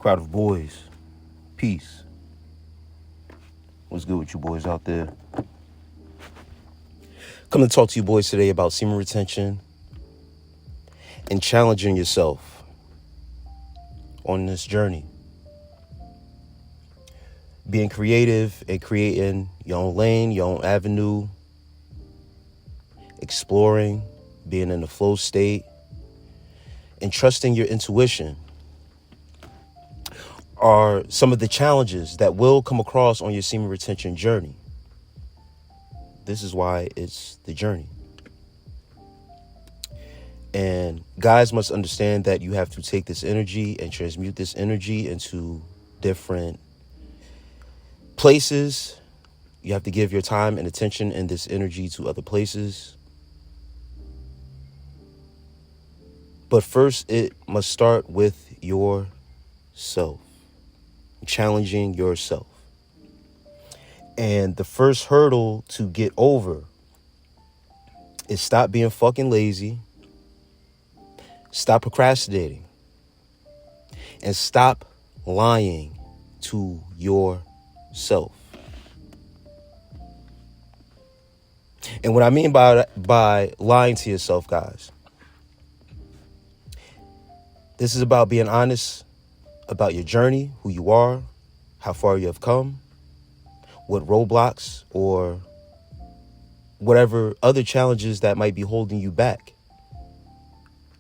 Crowd of boys, peace. What's good with you boys out there? Coming to talk to you boys today about semen retention and challenging yourself on this journey. Being creative and creating your own lane, your own avenue, exploring, being in the flow state, and trusting your intuition are some of the challenges that will come across on your semen retention journey. This is why it's the journey. And guys must understand that you have to take this energy and transmute this energy into different places. You have to give your time and attention and this energy to other places. But first, it must start with yourself. Challenging yourself. And the first hurdle to get over is stop being fucking lazy, stop procrastinating, and stop lying to yourself. And what I mean by lying to yourself, guys, this is about being honest about your journey, who you are, how far you have come, what roadblocks or whatever other challenges that might be holding you back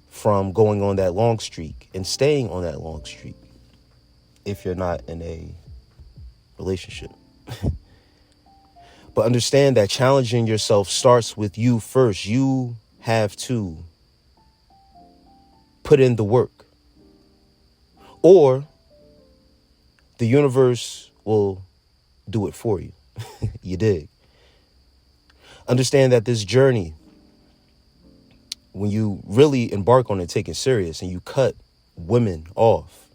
from going on that long streak and staying on that long streak if you're not in a relationship. But understand that challenging yourself starts with you first. You have to put in the work, or the universe will do it for you. You dig? Understand that this journey, when you really embark on it, take it serious, and you cut women off,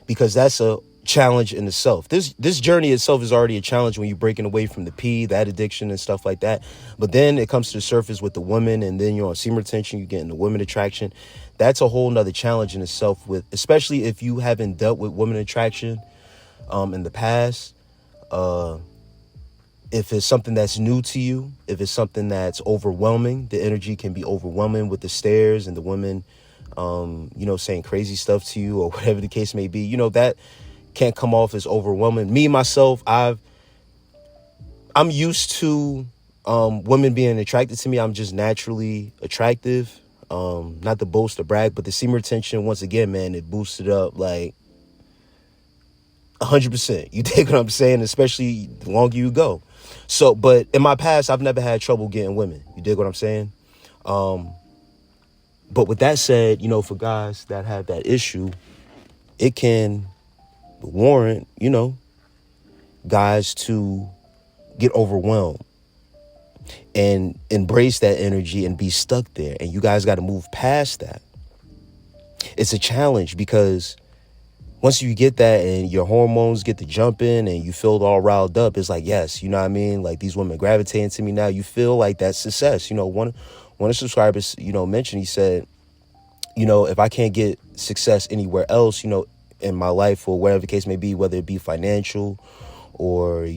because that's a challenge in itself. This journey itself is already a challenge when you're breaking away from the P, that addiction and stuff like that. But then it comes to the surface with the women, and then you're on semen retention, you get into women attraction. That's a whole nother challenge in itself, with especially if you haven't dealt with women attraction in the past. If it's something that's new to you, if it's something that's overwhelming, the energy can be overwhelming with the stares and the women, saying crazy stuff to you or whatever the case may be. That can't come off as overwhelming. Me, myself, I'm used to women being attracted to me. I'm just naturally attractive. Not to boast or brag, but the semen retention, once again, man, it boosted up like 100%. You dig what I'm saying? Especially the longer you go. So, but in my past, I've never had trouble getting women. You dig what I'm saying? But with that said, for guys that have that issue, it can warrant, guys to get overwhelmed and embrace that energy and be stuck there. And you guys got to move past that. It's a challenge because once you get that and your hormones get to jumping and you feel all riled up, it's like, yes, you know what I mean? Like, these women gravitating to me now. You feel like that's success. One of the subscribers, mentioned, he said, if I can't get success anywhere else, in my life or whatever the case may be, whether it be financial or,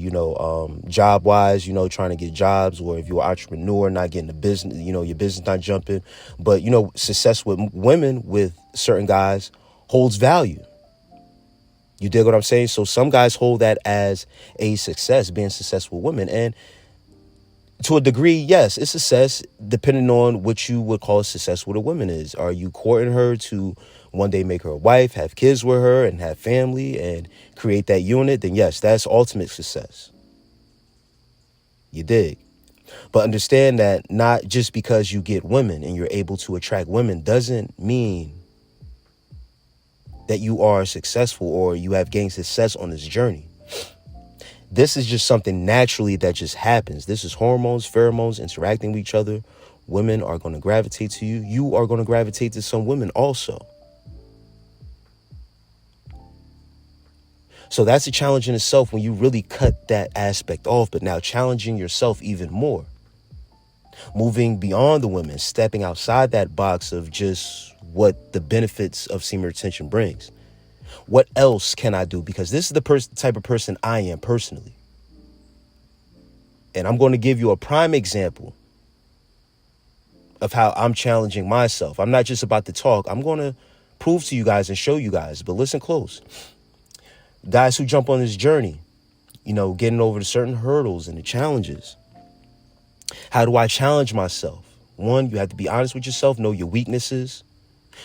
job wise, trying to get jobs, or if you're an entrepreneur, not getting the business, your business not jumping. But, success with women, with certain guys, holds value. You dig what I'm saying? So some guys hold that as a success, being successful with women. And to a degree, yes, it's success, depending on what you would call success with a woman is. Are you courting her to one day make her a wife, have kids with her, and have family, and create that unit? Then yes, that's ultimate success. You dig? But understand that not just because you get women and you're able to attract women doesn't mean that you are successful or you have gained success on this journey. This is just something naturally that just happens. This is hormones, pheromones interacting with each other. Women are going to gravitate to you. You are going to gravitate to some women also. So that's a challenge in itself when you really cut that aspect off. But now challenging yourself even more. Moving beyond the women, stepping outside that box of just what the benefits of semen retention brings. What else can I do? Because this is the type of person I am personally. And I'm going to give you a prime example of how I'm challenging myself. I'm not just about to talk. I'm going to prove to you guys and show you guys. But listen close. Guys who jump on this journey, getting over the certain hurdles and the challenges. How do I challenge myself? One, you have to be honest with yourself, know your weaknesses,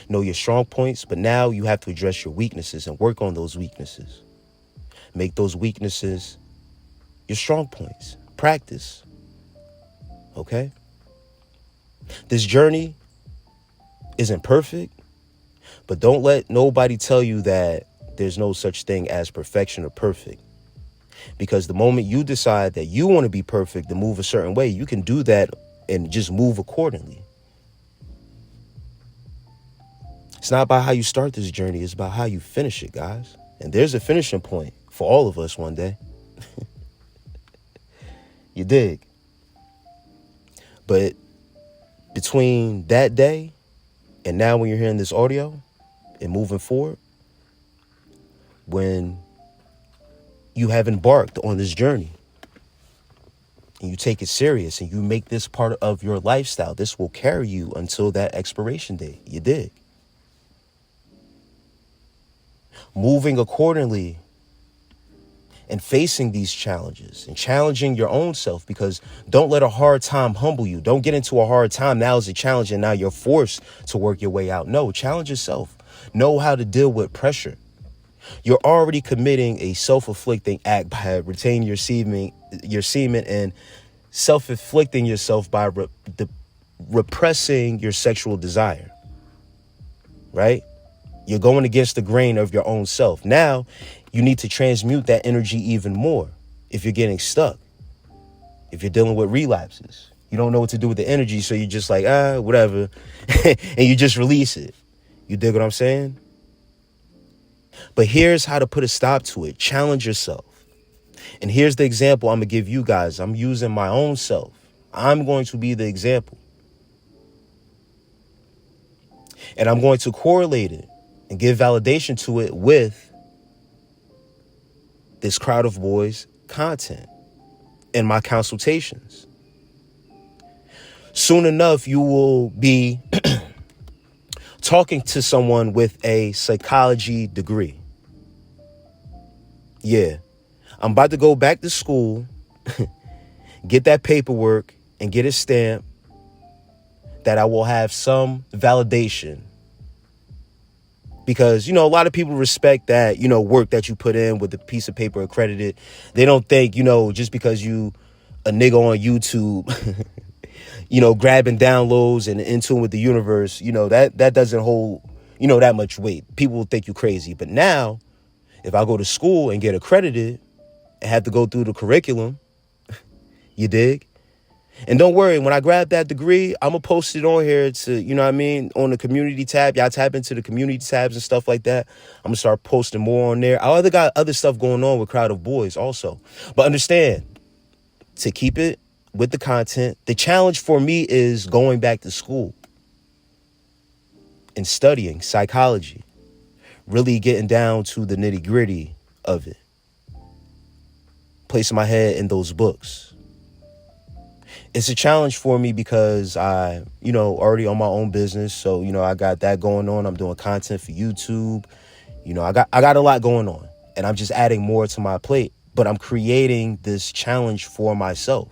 know your strong points, but now you have to address your weaknesses and work on those weaknesses. Make those weaknesses your strong points. Practice. Okay? This journey isn't perfect, but don't let nobody tell you that there's no such thing as perfection or perfect. Because the moment you decide that you want to be perfect to move a certain way, you can do that and just move accordingly. It's not about how you start this journey. It's about how you finish it, guys. And there's a finishing point for all of us one day. You dig? But between that day and now when you're hearing this audio and moving forward, when you have embarked on this journey and you take it serious and you make this part of your lifestyle, this will carry you until that expiration date. You dig? Moving accordingly and facing these challenges and challenging your own self, because don't let a hard time humble you. Don't get into a hard time. Now is a challenge and now you're forced to work your way out. No, challenge yourself. Know how to deal with pressure. You're already committing a self-inflicting act by retaining your semen and self-inflicting yourself by repressing your sexual desire, right? You're going against the grain of your own self. Now, you need to transmute that energy even more if you're getting stuck, if you're dealing with relapses. You don't know what to do with the energy, so you're just like, whatever, and you just release it. You dig what I'm saying? But here's how to put a stop to it. Challenge yourself. And here's the example I'm going to give you guys. I'm using my own self. I'm going to be the example. And I'm going to correlate it and give validation to it with this crowd of boys content in my consultations. Soon enough, you will be talking to someone with a psychology degree. Yeah, I'm about to go back to school, get that paperwork and get it stamped that I will have some validation. Because, a lot of people respect that, work that you put in with the piece of paper accredited. They don't think, just because you a nigga on YouTube, grabbing downloads and in tune with the universe, that doesn't hold, that much weight. People will think you crazy. But now, if I go to school and get accredited and have to go through the curriculum, you dig? And don't worry, when I grab that degree, I'm going to post it on here to, on the community tab. Y'all tap into the community tabs and stuff like that. I'm going to start posting more on there. I got other stuff going on with Crowd of Boys also. But understand, to keep it with the content, the challenge for me is going back to school and studying psychology, really getting down to the nitty gritty of it, placing my head in those books. It's a challenge for me because I, already on my own business. So, I got that going on. I'm doing content for YouTube. I got a lot going on and I'm just adding more to my plate, but I'm creating this challenge for myself.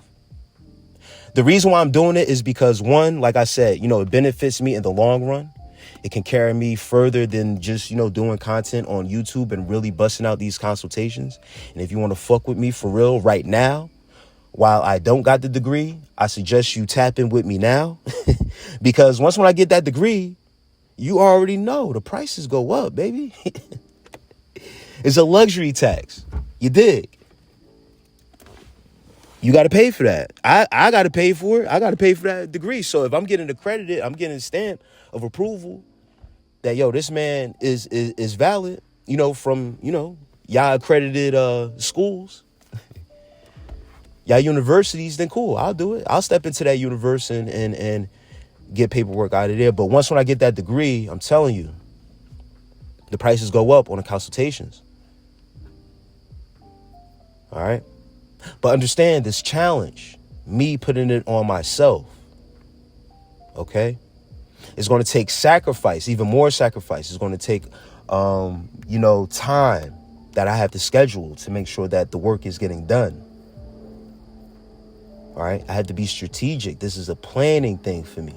The reason why I'm doing it is because, one, like I said, it benefits me in the long run. It can carry me further than just, doing content on YouTube and really busting out these consultations. And if you want to fuck with me for real right now, while I don't got the degree, I suggest you tap in with me now. Because when I get that degree, you already know the prices go up, baby. It's a luxury tax. You dig? You got to pay for that. I got to pay for it. I got to pay for that degree. So if I'm getting accredited, I'm getting a stamp of approval that, this man is valid, from, y'all accredited schools, y'all universities, then cool, I'll do it. I'll step into that universe and get paperwork out of there. But once when I get that degree, I'm telling you, the prices go up on the consultations. All right. But understand this challenge, me putting it on myself. Okay. It's going to take sacrifice, even more sacrifice. It's going to take, time that I have to schedule to make sure that the work is getting done. All right. I had to be strategic. This is a planning thing for me.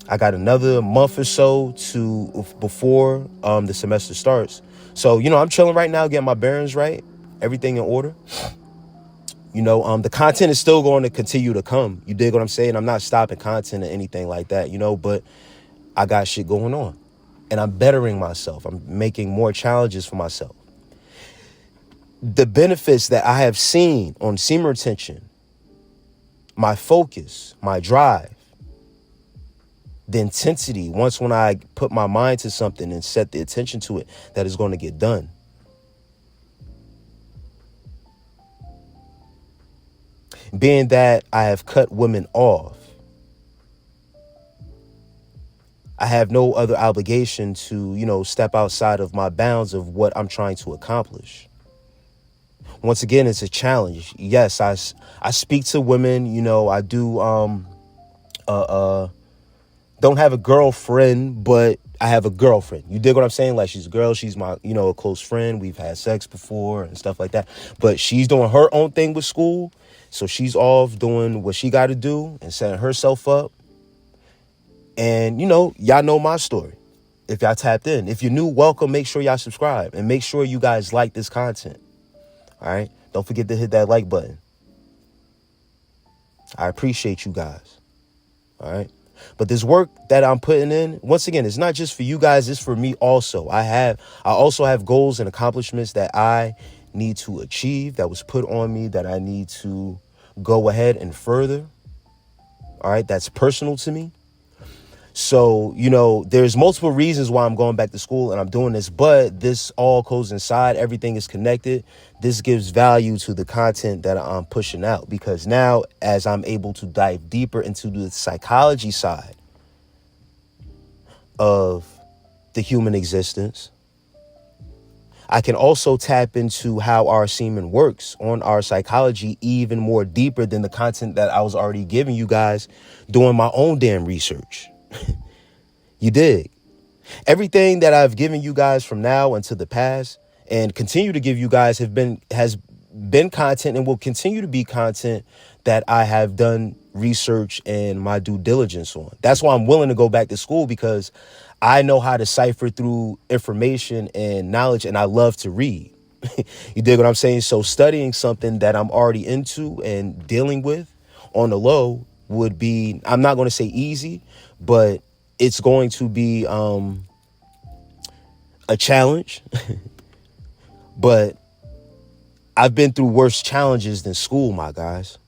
I got another month or so before the semester starts. So, I'm chilling right now, getting my bearings right, everything in order. The content is still going to continue to come. You dig what I'm saying? I'm not stopping content or anything like that, but I got shit going on and I'm bettering myself. I'm making more challenges for myself. The benefits that I have seen on semen retention, my focus, my drive, the intensity, once when I put my mind to something and set the attention to it, that is going to get done. Being that I have cut women off, I have no other obligation to, step outside of my bounds of what I'm trying to accomplish. Once again, it's a challenge. Yes, I speak to women, I do don't have a girlfriend, but I have a girlfriend. You dig what I'm saying? Like, she's a girl, she's my, a close friend. We've had sex before and stuff like that. But she's doing her own thing with school. So she's off doing what she got to do and setting herself up. And, y'all know my story. If y'all tapped in, if you're new, welcome. Make sure y'all subscribe and make sure you guys like this content. All right. Don't forget to hit that like button. I appreciate you guys. All right. But this work that I'm putting in, once again, it's not just for you guys. It's for me also. I also have goals and accomplishments that I need to achieve, that was put on me, that I need to go ahead and further. All right. That's personal to me. So, there's multiple reasons why I'm going back to school and I'm doing this, but this all goes inside. Everything is connected. This gives value to the content that I'm pushing out, because now as I'm able to dive deeper into the psychology side of the human existence, I can also tap into how our semen works on our psychology even more deeper than the content that I was already giving you guys doing my own damn research. You dig? Everything that I've given you guys from now until the past and continue to give you guys has been content and will continue to be content that I have done research and my due diligence on. That's why I'm willing to go back to school, because I know how to cipher through information and knowledge, and I love to read. You dig what I'm saying? So studying something that I'm already into and dealing with on the low would be, I'm not going to say easy, but it's going to be a challenge. But I've been through worse challenges than school, my guys.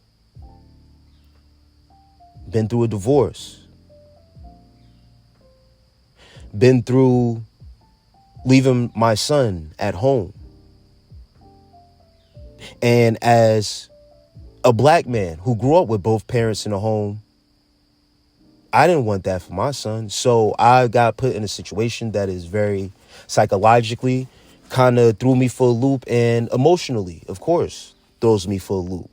Been through a divorce. Been through leaving my son at home. And as a black man who grew up with both parents in the home, I didn't want that for my son. So I got put in a situation that is very psychologically kind of threw me for a loop, and emotionally, of course, throws me for a loop.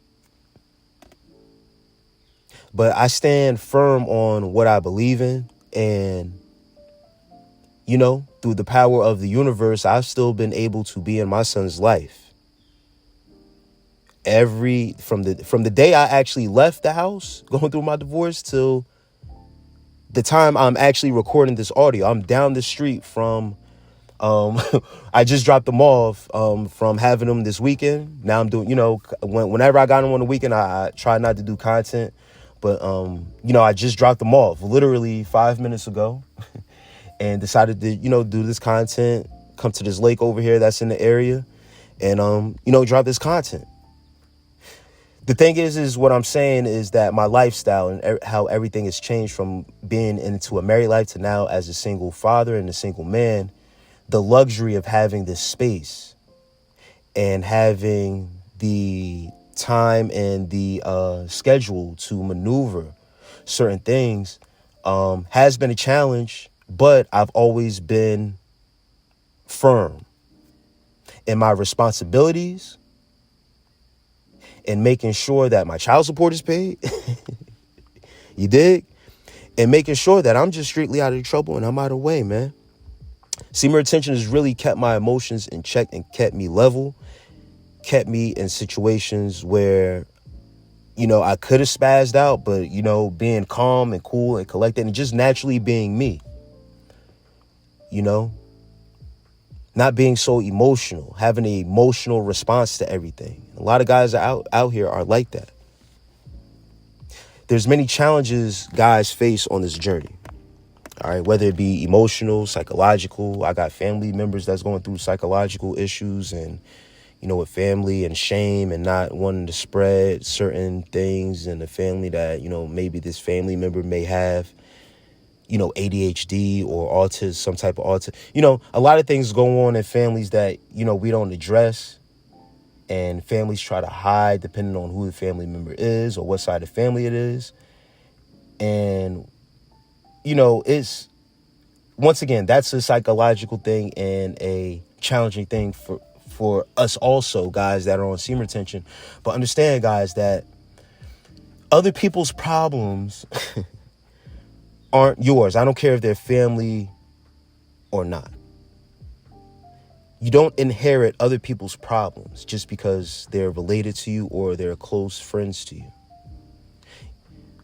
But I stand firm on what I believe in, and, through the power of the universe, I've still been able to be in my son's life. From the day I actually left the house going through my divorce till the time I'm actually recording this audio, I'm down the street from, I just dropped them off from having them this weekend. Now I'm doing, whenever I got them on the weekend, I try not to do content. But, I just dropped them off literally 5 minutes ago and decided to, do this content, come to this lake over here that's in the area and, drop this content. The thing is what I'm saying is that my lifestyle and how everything has changed from being into a married life to now as a single father and a single man, the luxury of having this space and having the time and the schedule to maneuver certain things has been a challenge, but I've always been firm in my responsibilities and making sure that my child support is paid. You dig? And making sure that I'm just strictly out of trouble and I'm out of the way, man. Semen retention has really kept my emotions in check and kept me level, kept me in situations where, I could have spazzed out, but, being calm and cool and collected and just naturally being me, not being so emotional, having an emotional response to everything. A lot of guys out here are like that. There's many challenges guys face on this journey. All right, whether it be emotional, psychological. I got family members that's going through psychological issues and, with family and shame and not wanting to spread certain things in the family that, maybe this family member may have, ADHD or autism, some type of autism. A lot of things go on in families that, we don't address, and families try to hide depending on who the family member is or what side of the family it is. And it's, once again, that's a psychological thing and a challenging thing for us also, guys that are on semen retention. But understand, guys, that other people's problems aren't yours. I don't care if they're family or not. You don't inherit other people's problems just because they're related to you or they're close friends to you.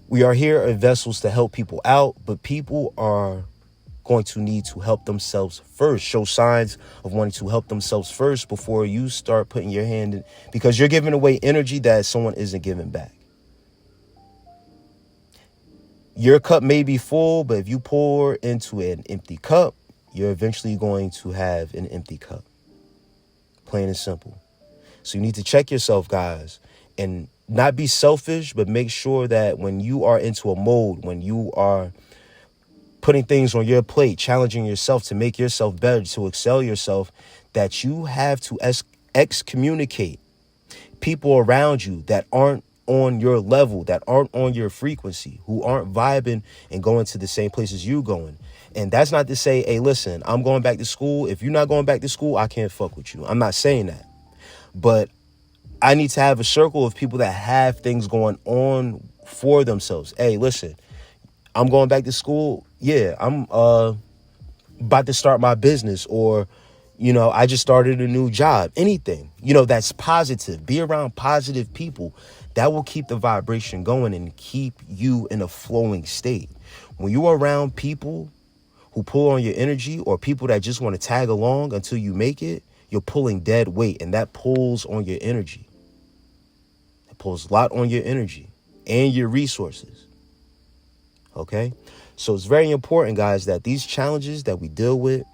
We are here as vessels to help people out, but people are going to need to help themselves first. Show signs of wanting to help themselves first before you start putting your hand in, because you're giving away energy that someone isn't giving back. Your cup may be full, but if you pour into an empty cup, you're eventually going to have an empty cup. Plain and simple. So you need to check yourself, guys, and not be selfish, but make sure that when you are into a mode, when you are putting things on your plate, challenging yourself to make yourself better, to excel yourself, that you have to excommunicate people around you that aren't on your level, that aren't on your frequency, who aren't vibing and going to the same places you going. And that's not to say, hey, listen, I'm going back to school. If you're not going back to school, I can't fuck with you. I'm not saying that. But I need to have a circle of people that have things going on for themselves. Hey, listen, I'm going back to school. Yeah, I'm about to start my business, or, I just started a new job. Anything, that's positive. Be around positive people. That will keep the vibration going and keep you in a flowing state. When you are around people who pull on your energy, or people that just want to tag along until you make it, you're pulling dead weight, and that pulls on your energy. It pulls a lot on your energy and your resources. Okay? So it's very important, guys, that these challenges that we deal with,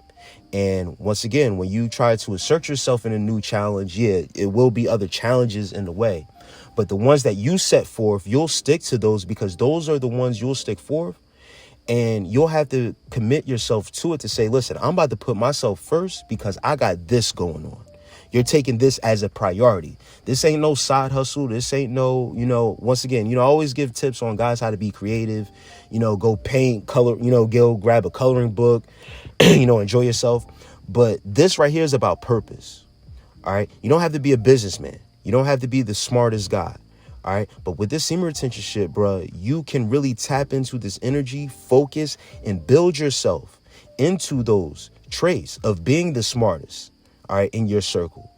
and once again, when you try to assert yourself in a new challenge, it will be other challenges in the way. But the ones that you set forth, you'll stick to those, because those are the ones you'll stick forth. And you'll have to commit yourself to it to say, listen, I'm about to put myself first because I got this going on. You're taking this as a priority. This ain't no side hustle. This ain't no, once again, I always give tips on guys how to be creative, go paint, color, go grab a coloring book, enjoy yourself. But this right here is about purpose. All right. You don't have to be a businessman. You don't have to be the smartest guy. All right. But with this semen retention shit, bro, you can really tap into this energy, focus, and build yourself into those traits of being the smartest. All right. In your circle.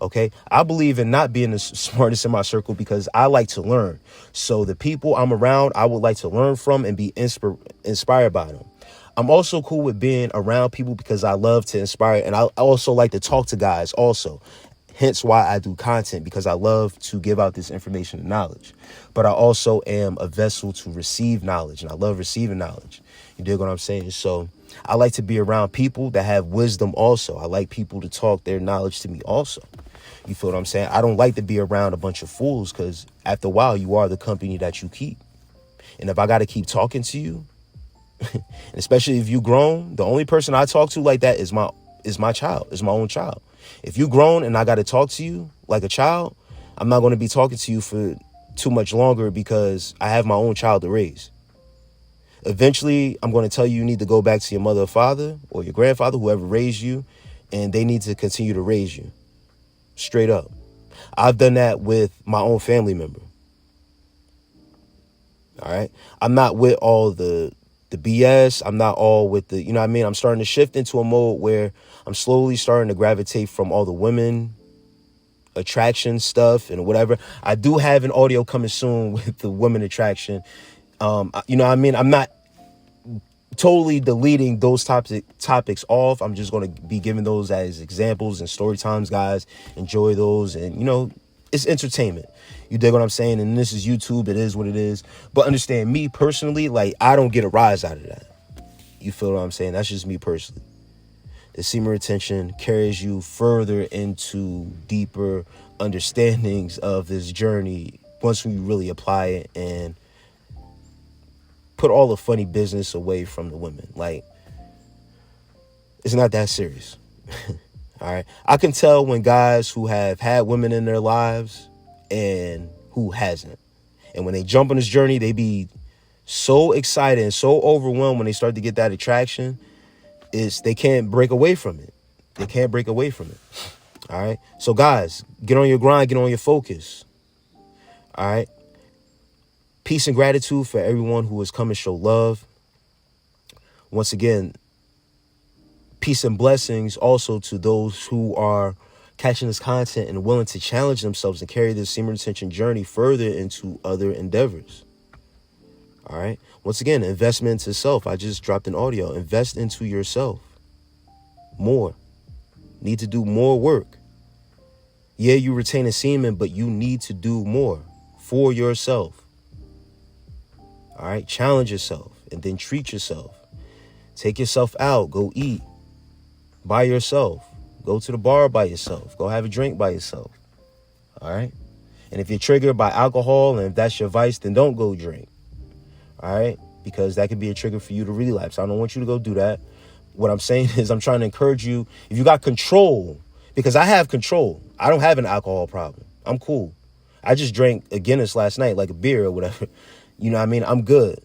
OK, I believe in not being the smartest in my circle because I like to learn. So the people I'm around, I would like to learn from and be inspired by them. I'm also cool with being around people because I love to inspire. And I also like to talk to guys also. Hence why I do content, because I love to give out this information and knowledge. But I also am a vessel to receive knowledge, and I love receiving knowledge. You dig what I'm saying? So I like to be around people that have wisdom also. I like people to talk their knowledge to me also. You feel what I'm saying? I don't like to be around a bunch of fools, because after a while, you are the company that you keep. And if I got to keep talking to you, and especially if you grown, the only person I talk to like that is my child, is my own child. If you grown and I got to talk to you like a child, I'm not going to be talking to you for too much longer because I have my own child to raise. Eventually, I'm going to tell you need to go back to your mother or father or your grandfather, whoever raised you, and they need to continue to raise you. Straight up. I've done that with my own family member. All right. I'm not with all the BS. I'm not all with the, you know what I mean? I'm starting to shift into a mode where I'm slowly starting to gravitate from all the women attraction stuff and whatever. I do have an audio coming soon with the women attraction. You know what I mean? I'm not totally deleting those topics off. I'm just going to be giving those as examples and story times, guys. Enjoy those. And, you know, it's entertainment. You dig what I'm saying? And this is YouTube. It is what it is. But understand, me personally, like, I don't get a rise out of that. You feel what I'm saying? That's just me personally. The semen retention carries you further into deeper understandings of this journey once you really apply it and put all the funny business away from the women. Like, it's not that serious. All right. I can tell when guys who have had women in their lives and who hasn't. And when they jump on this journey, they be so excited and so overwhelmed when they start to get that attraction. They can't break away from it. They can't break away from it. All right. So guys, get on your grind, get on your focus. All right. Peace and gratitude for everyone who has come and show love. Once again, peace and blessings also to those who are catching this content and willing to challenge themselves and carry this semen retention journey further into other endeavors. All right. Once again, investment into self. I just dropped an audio. Invest into yourself more. Need to do more work. Yeah, you retain a semen, but you need to do more for yourself. All right. Challenge yourself and then treat yourself. Take yourself out. Go eat by yourself. Go to the bar by yourself. Go have a drink by yourself. All right. And if you're triggered by alcohol and if that's your vice, then don't go drink. All right. Because that could be a trigger for you to relapse. I don't want you to go do that. What I'm saying is I'm trying to encourage you. If you got control, because I have control. I don't have an alcohol problem. I'm cool. I just drank a Guinness last night, like a beer or whatever. You know what I mean? I'm good.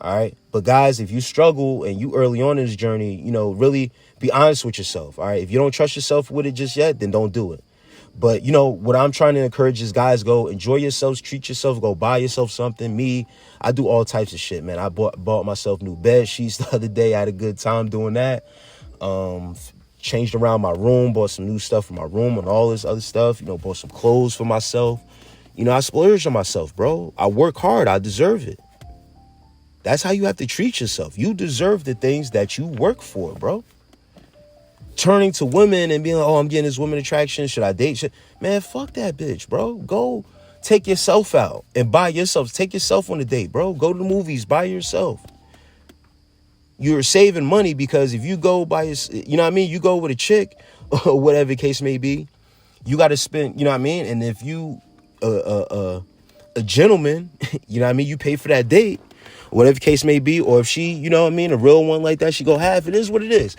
All right. But guys, if you struggle and you early on in this journey, you know, really be honest with yourself. All right. If you don't trust yourself with it just yet, then don't do it. But, you know, what I'm trying to encourage is, guys, go enjoy yourselves, treat yourself, go buy yourself something. Me, I do all types of shit, man. I bought myself new bed sheets the other day. I had a good time doing that. Changed around my room, bought some new stuff for my room and all this other stuff. You know, bought some clothes for myself. You know, I splurge on myself, bro. I work hard. I deserve it. That's how you have to treat yourself. You deserve the things that you work for, bro. Turning to women and being like, oh, I'm getting this woman attraction. Should I date? Man, fuck that bitch, bro. Go take yourself out and buy yourself. Take yourself on a date, bro. Go to the movies by yourself. You're saving money because if you go by, you know what I mean? You go with a chick or whatever the case may be, you got to spend, you know what I mean? And if you, a gentleman, you know what I mean? You pay for that date. Whatever the case may be, or if she, you know what I mean, a real one like that, she go half. It is what it is.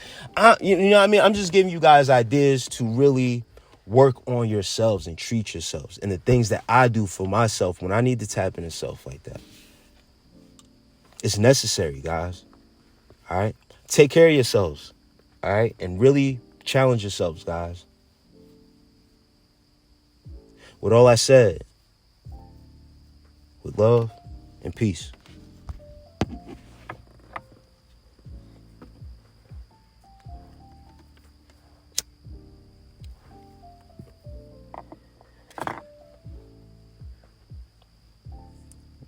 You know what I mean? I'm just giving you guys ideas to really work on yourselves and treat yourselves and the things that I do for myself when I need to tap into self like that. It's necessary, guys. All right? Take care of yourselves. All right? And really challenge yourselves, guys. With all I said, with love and peace.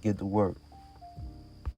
Get to work.